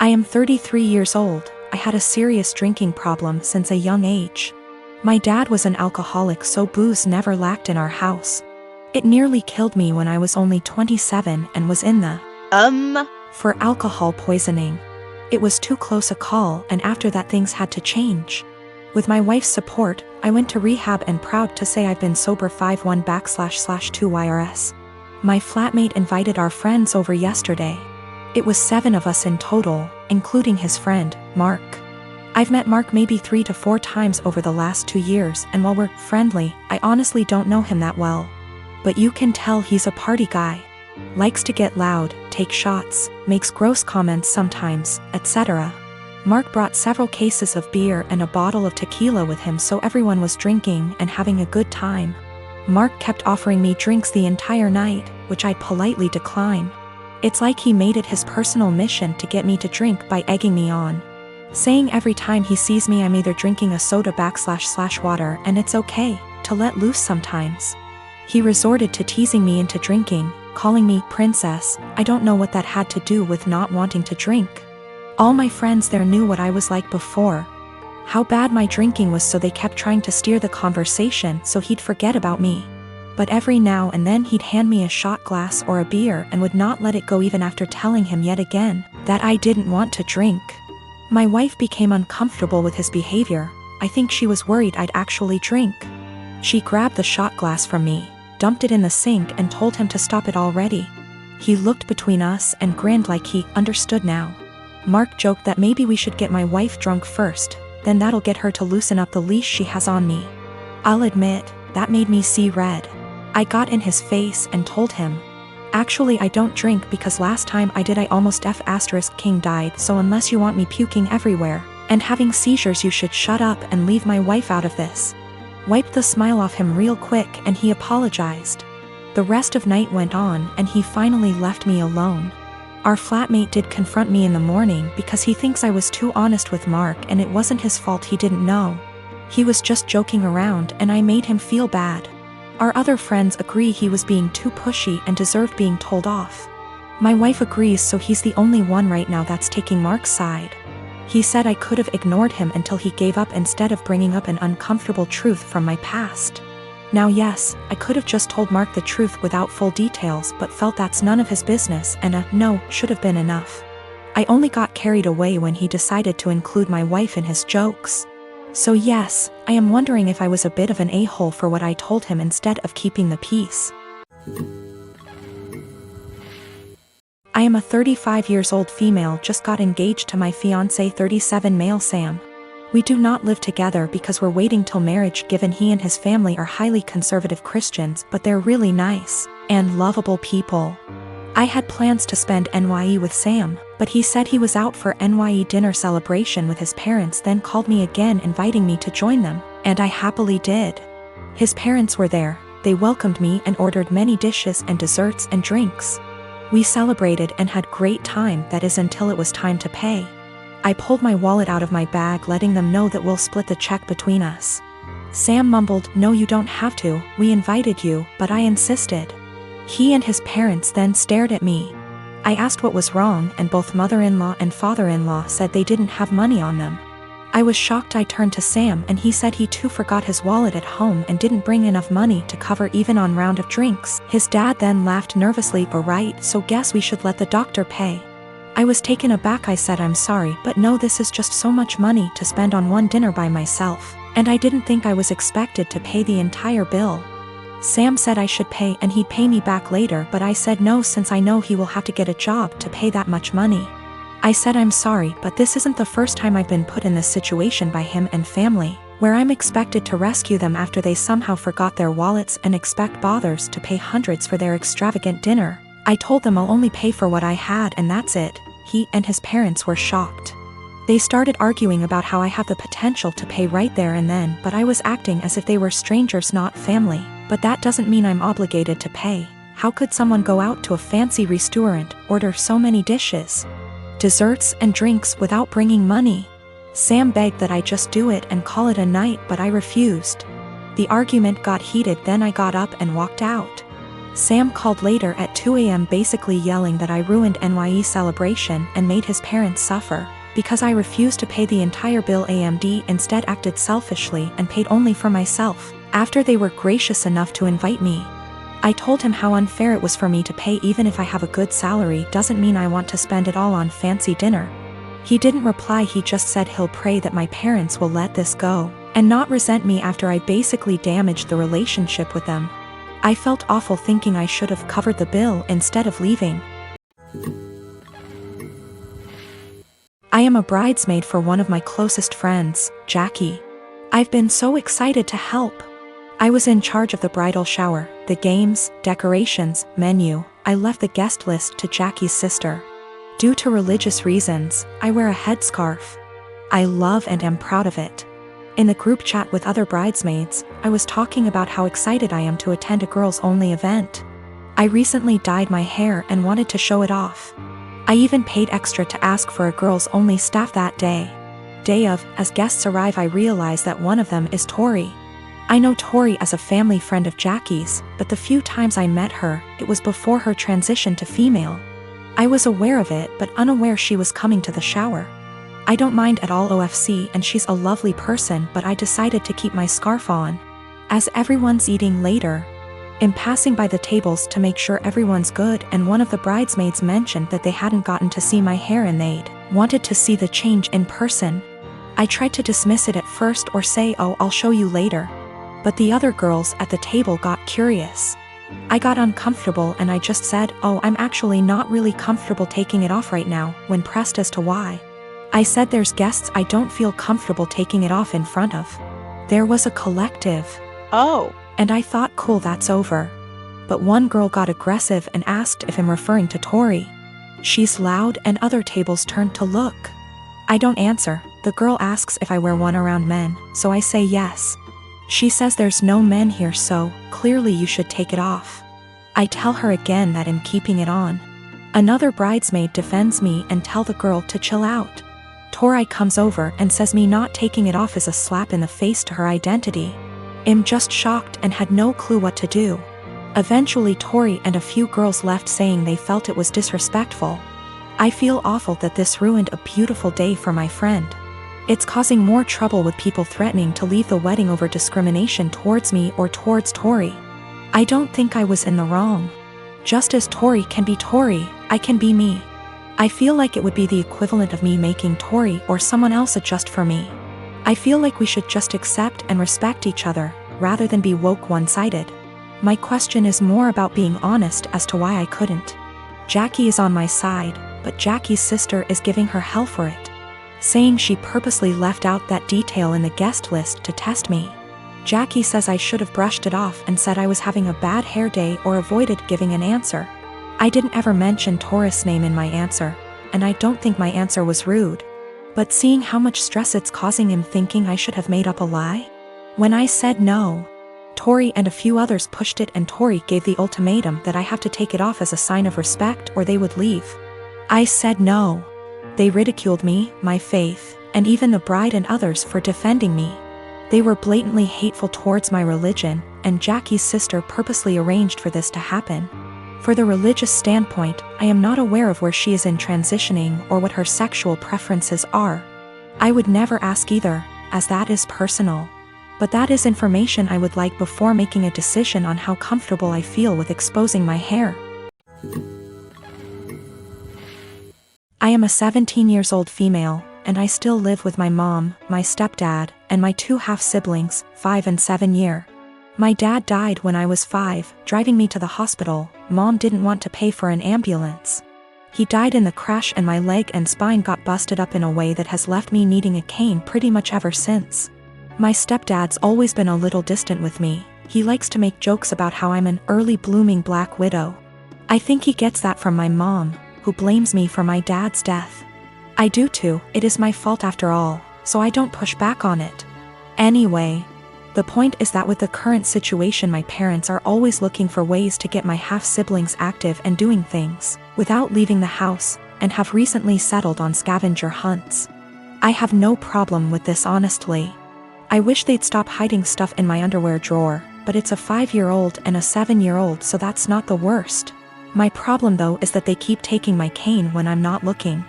I am 33 years old. I had a serious drinking problem since a young age. My dad was an alcoholic, so booze never lacked in our house. It nearly killed me when I was only 27 and was in the for alcohol poisoning. It was too close a call, and after that things had to change. With my wife's support, I went to rehab and proud to say I've been sober 51//2 YRS. My flatmate invited our friends over yesterday. It was 7 of us in total, including his friend, Mark. I've met Mark maybe 3 to 4 times over the last 2 years, and while we're friendly, I honestly don't know him that well. But you can tell he's a party guy. Likes to get loud, take shots, makes gross comments sometimes, etc. Mark brought several cases of beer and a bottle of tequila with him, so everyone was drinking and having a good time. Mark kept offering me drinks the entire night, which I'd politely decline. It's like he made it his personal mission to get me to drink by egging me on. Saying every time he sees me I'm either drinking a soda//water and it's okay to let loose sometimes. He resorted to teasing me into drinking, calling me princess. I don't know what that had to do with not wanting to drink. All my friends there knew what I was like before, how bad my drinking was, so they kept trying to steer the conversation so he'd forget about me. But every now and then he'd hand me a shot glass or a beer and would not let it go even after telling him yet again that I didn't want to drink. My wife became uncomfortable with his behavior. I think she was worried I'd actually drink. She grabbed the shot glass from me, dumped it in the sink, and told him to stop it already. He looked between us and grinned like he understood now. Mark joked that maybe we should get my wife drunk first, then that'll get her to loosen up the leash she has on me. I'll admit, that made me see red. I got in his face and told him, actually I don't drink because last time I did I almost King died, so unless you want me puking everywhere and having seizures you should shut up and leave my wife out of this. Wiped the smile off him real quick and he apologized. The rest of night went on and he finally left me alone. Our flatmate did confront me in the morning because he thinks I was too honest with Mark, and it wasn't his fault, he didn't know. He was just joking around and I made him feel bad. Our other friends agree he was being too pushy and deserved being told off. My wife agrees, so he's the only one right now that's taking Mark's side. He said I could have ignored him until he gave up instead of bringing up an uncomfortable truth from my past. Now yes, I could have just told Mark the truth without full details, but felt that's none of his business and a no should have been enough. I only got carried away when he decided to include my wife in his jokes. So yes, I am wondering if I was a bit of an a-hole for what I told him instead of keeping the peace. I am a 35 years old female, just got engaged to my fiancé 37 male Sam. We do not live together because we're waiting till marriage, given he and his family are highly conservative Christians, but they're really nice and lovable people. I had plans to spend NYE with Sam, but he said he was out for NYE dinner celebration with his parents, then called me again inviting me to join them, and I happily did. His parents were there, they welcomed me and ordered many dishes and desserts and drinks. We celebrated and had great time, that is until it was time to pay. I pulled my wallet out of my bag, letting them know that we'll split the check between us. Sam mumbled, "No, you don't have to, we invited you," but I insisted. He and his parents then stared at me. I asked what was wrong, and both mother-in-law and father-in-law said they didn't have money on them. I was shocked. I turned to Sam and he said he too forgot his wallet at home and didn't bring enough money to cover even on round of drinks. His dad then laughed nervously. "Right, so guess we should let the doctor pay." I was taken aback. I said, "I'm sorry, but no, this is just so much money to spend on one dinner by myself, and I didn't think I was expected to pay the entire bill." Sam said I should pay and he'd pay me back later, but I said no, since I know he will have to get a job to pay that much money. I said, "I'm sorry, but this isn't the first time I've been put in this situation by him and family, where I'm expected to rescue them after they somehow forgot their wallets and expect bothers to pay hundreds for their extravagant dinner." I told them I'll only pay for what I had and that's it. He and his parents were shocked. They started arguing about how I have the potential to pay right there and then, but I was acting as if they were strangers, not family. But that doesn't mean I'm obligated to pay. How could someone go out to a fancy restaurant, order so many dishes, desserts and drinks without bringing money? Sam begged that I just do it and call it a night, but I refused. The argument got heated, then I got up and walked out. Sam called later at 2 a.m. basically yelling that I ruined NYE celebration and made his parents suffer, because I refused to pay the entire bill. AMD instead acted selfishly and paid only for myself, after they were gracious enough to invite me. I told him how unfair it was for me to pay. Even if I have a good salary doesn't mean I want to spend it all on fancy dinner. He didn't reply, he just said he'll pray that my parents will let this go, and not resent me after I basically damaged the relationship with them. I felt awful thinking I should have covered the bill instead of leaving. I am a bridesmaid for one of my closest friends, Jackie. I've been so excited to help. I was in charge of the bridal shower, the games, decorations, menu. I left the guest list to Jackie's sister. Due to religious reasons, I wear a headscarf. I love and am proud of it. In the group chat with other bridesmaids, I was talking about how excited I am to attend a girls-only event. I recently dyed my hair and wanted to show it off. I even paid extra to ask for a girls-only staff that day. Day of, as guests arrive, I realize that one of them is Tori. I know Tori as a family friend of Jackie's, but the few times I met her, it was before her transition to female. I was aware of it but unaware she was coming to the shower. I don't mind at all OFC and she's a lovely person, but I decided to keep my scarf on. As everyone's eating later, I'm passing by the tables to make sure everyone's good, and one of the bridesmaids mentioned that they hadn't gotten to see my hair and they'd wanted to see the change in person. I tried to dismiss it at first or say, "Oh, I'll show you later." But the other girls at the table got curious. I got uncomfortable and I just said, "Oh, I'm actually not really comfortable taking it off right now," when pressed as to why. I said there's guests I don't feel comfortable taking it off in front of. There was a collective "Oh," and I thought, cool, that's over. But one girl got aggressive and asked if I'm referring to Tori. She's loud and other tables turned to look. I don't answer. The girl asks if I wear one around men, so I say yes. She says there's no men here, so clearly you should take it off. I tell her again that I'm keeping it on. Another bridesmaid defends me and tell the girl to chill out. Tori comes over and says me not taking it off is a slap in the face to her identity. I'm just shocked and had no clue what to do. Eventually Tori and a few girls left saying they felt it was disrespectful. I feel awful that this ruined a beautiful day for my friend. It's causing more trouble with people threatening to leave the wedding over discrimination towards me or towards Tori. I don't think I was in the wrong. Just as Tori can be Tori, I can be me. I feel like it would be the equivalent of me making Tori or someone else adjust for me. I feel like we should just accept and respect each other, rather than be woke one-sided. My question is more about being honest as to why I couldn't. Jackie is on my side, but Jackie's sister is giving her hell for it, saying she purposely left out that detail in the guest list to test me. Jackie says I should have brushed it off and said I was having a bad hair day or avoided giving an answer. I didn't ever mention Taurus' name in my answer, and I don't think my answer was rude. But seeing how much stress it's causing him, thinking I should have made up a lie? When I said no, Tori and a few others pushed it, and Tori gave the ultimatum that I have to take it off as a sign of respect or they would leave. I said no. They ridiculed me, my faith, and even the bride and others for defending me. They were blatantly hateful towards my religion, and Jackie's sister purposely arranged for this to happen. For the religious standpoint, I am not aware of where she is in transitioning or what her sexual preferences are. I would never ask either, as that is personal. But that is information I would like before making a decision on how comfortable I feel with exposing my hair. I am a 17-year-old female, and I still live with my mom, my stepdad, and my two half-siblings, 5 and 7 years. My dad died when I was 5, driving me to the hospital. Mom didn't want to pay for an ambulance. He died in the crash and my leg and spine got busted up in a way that has left me needing a cane pretty much ever since. My stepdad's always been a little distant with me. He likes to make jokes about how I'm an early blooming black widow. I think he gets that from my mom, who blames me for my dad's death. I do too, it is my fault after all, so I don't push back on it. Anyway, the point is that with the current situation, my parents are always looking for ways to get my half-siblings active and doing things without leaving the house, and have recently settled on scavenger hunts. I have no problem with this, honestly. I wish they'd stop hiding stuff in my underwear drawer, but it's a 5-year-old and a 7-year-old, so that's not the worst. My problem though is that they keep taking my cane when I'm not looking.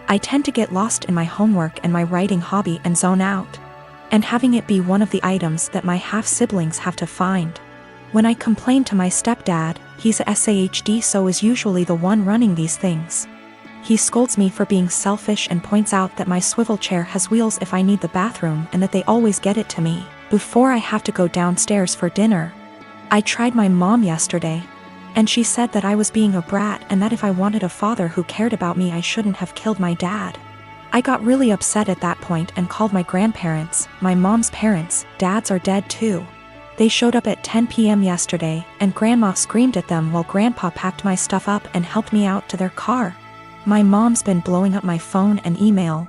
I tend to get lost in my homework and my writing hobby and zone out. And having it be one of the items that my half-siblings have to find. When I complain to my stepdad, he's a SAHD, so is usually the one running these things. He scolds me for being selfish and points out that my swivel chair has wheels if I need the bathroom and that they always get it to me before I have to go downstairs for dinner. I tried my mom yesterday, and she said that I was being a brat and that if I wanted a father who cared about me, I shouldn't have killed my dad. I got really upset at that point and called my grandparents, my mom's parents. Dads are dead too. They showed up at 10 p.m. yesterday, and Grandma screamed at them while Grandpa packed my stuff up and helped me out to their car. My mom's been blowing up my phone and email,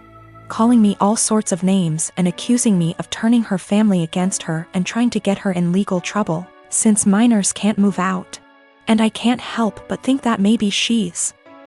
calling me all sorts of names and accusing me of turning her family against her and trying to get her in legal trouble, since minors can't move out. And I can't help but think that maybe she's